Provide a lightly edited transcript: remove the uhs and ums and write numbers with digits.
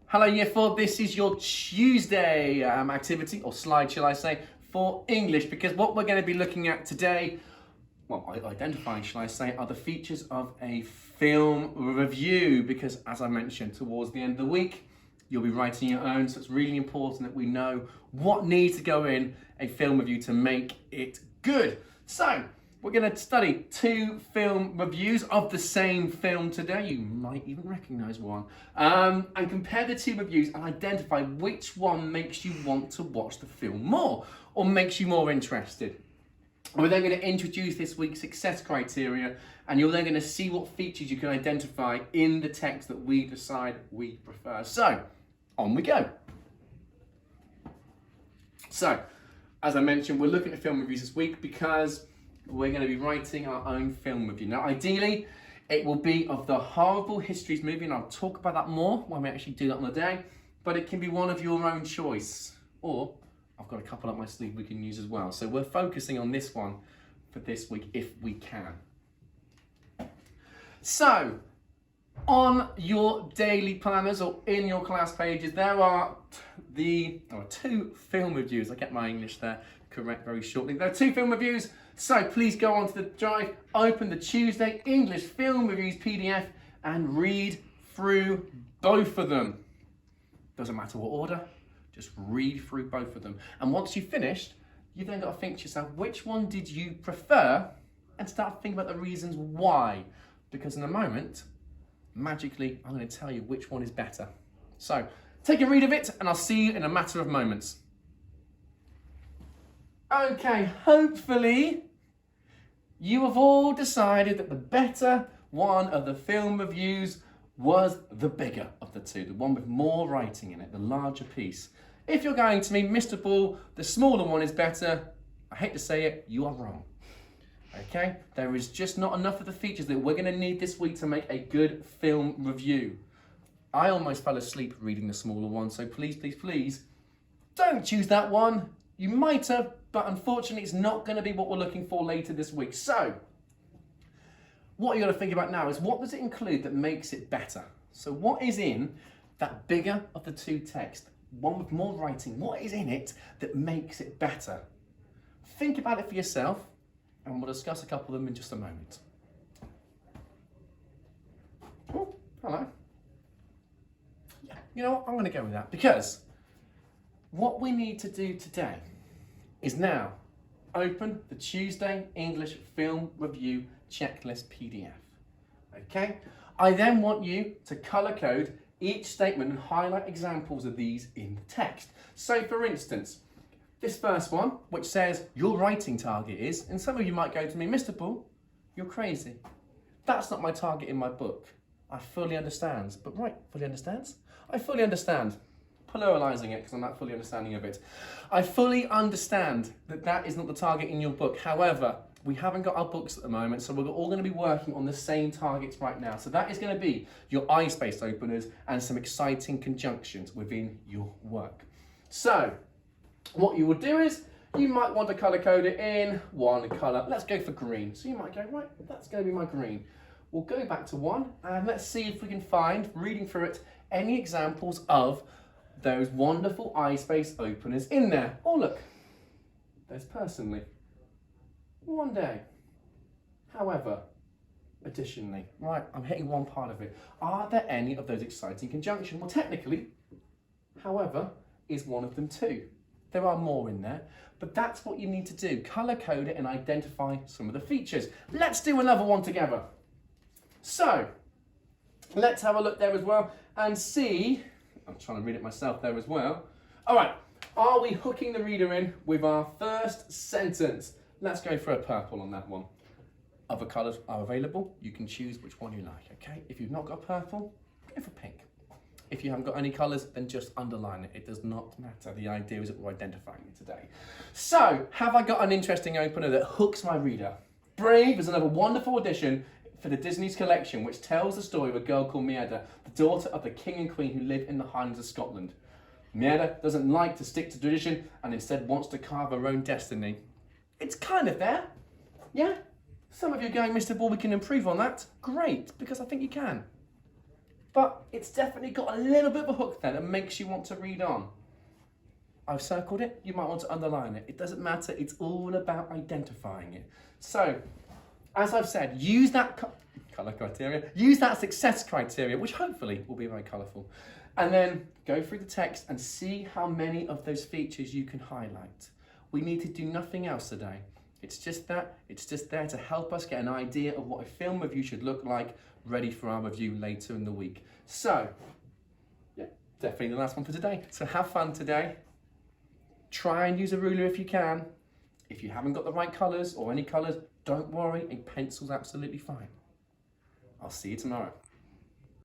Hello Year 4, this is your Tuesday activity, or slide shall I say, for English, because what we're going to be looking at today, identifying shall I say, are the features of a film review, because as I mentioned, towards the end of the week, you'll be writing your own, so it's really important that we know what needs to go in a film review to make it good. So, we're going to study 2 film reviews of the same film today. You might even recognise one. And compare the 2 reviews and identify which one makes you want to watch the film more or makes you more interested. We're then going to introduce this week's success criteria, and you're then going to see what features you can identify in the text that we decide we prefer. So, on we go. So, as I mentioned, we're looking at film reviews this week because we're going to be writing our own film review. Now, ideally, it will be of the Horrible Histories movie, and I'll talk about that more when we actually do that on the day, but it can be one of your own choice, or I've got a couple up my sleeve we can use as well. So we're focusing on this one for this week if we can. So, on your daily planners or in your class pages, there are 2 film reviews. I get my English there correct very shortly. There are 2 film reviews, so please go onto the drive, open the Tuesday English Film Reviews PDF and read through both of them. Doesn't matter what order, just read through both of them. And once you've finished, you've then got to think to yourself, which one did you prefer? And start thinking about the reasons why. Because in a moment, magically, I'm going to tell you which one is better. So, take a read of it, and I'll see you in a matter of moments. Okay, hopefully, you have all decided that the better one of the film reviews was the bigger of the 2, the one with more writing in it, the larger piece. If you're going to me, Mr. Ball, the smaller one is better, I hate to say it, you are wrong. Okay, there is just not enough of the features that we're going to need this week to make a good film review. I almost fell asleep reading the smaller one, so please, please, please, don't choose that one. You might have, but unfortunately it's not going to be what we're looking for later this week. So, what you've got to think about now is, what does it include that makes it better? So what is in that bigger of the 2 text, one with more writing? What is in it that makes it better? Think about it for yourself, and we'll discuss a couple of them in just a moment. Oh, hello. Yeah, you know what? I'm going to go with that, because what we need to do today is now open the Tuesday English Film Review Checklist PDF. Okay? I then want you to colour code each statement and highlight examples of these in the text. So, for instance, this first one, which says your writing target is, and some of you might go to me, Mr. Ball, you're crazy. That's not my target in my book. I fully understand. But right, fully understands? I fully understand. Pluralising it because I'm not fully understanding of it. I fully understand that that is not the target in your book. However, we haven't got our books at the moment, so we're all going to be working on the same targets right now. So that is going to be your I-space openers and some exciting conjunctions within your work. So, what you will do is, you might want to colour code it in one colour. Let's go for green. So you might go, right, that's going to be my green. We'll go back to 1 and let's see if we can find, reading through it, any examples of those wonderful I-space openers in there. Oh look, there's personally, one day, however, additionally. Right, I'm hitting one part of it. Are there any of those exciting conjunctions? Well, technically, however, is one of them too. There are more in there, but that's what you need to do. Colour code it and identify some of the features. Let's do another one together. So, let's have a look there as well and see. I'm trying to read it myself there as well. All right, are we hooking the reader in with our first sentence? Let's go for a purple on that one. Other colours are available. You can choose which one you like, okay? If you've not got purple, go for pink. If you haven't got any colours, then just underline it. It does not matter. The idea is that we're identifying it today. So, have I got an interesting opener that hooks my reader? Brave is another wonderful addition for the Disney's collection, which tells the story of a girl called Maida, the daughter of the king and queen who live in the Highlands of Scotland. Maida doesn't like to stick to tradition and instead wants to carve her own destiny. It's kind of there, yeah? Some of you are going, Mr. Ball, we can improve on that. Great, because I think you can. but it's definitely got a little bit of a hook then and makes you want to read on. I've circled it, you might want to underline it. It doesn't matter, it's all about identifying it. So, as I've said, use that colour criteria, use that success criteria, which hopefully will be very colourful, and then go through the text and see how many of those features you can highlight. We need to do nothing else today. It's just there to help us get an idea of what a film review should look like, ready for our review later in the week. So, yeah, definitely the last one for today. So have fun today. Try and use a ruler if you can. If you haven't got the right colours or any colours, don't worry, a pencil's absolutely fine. I'll see you tomorrow.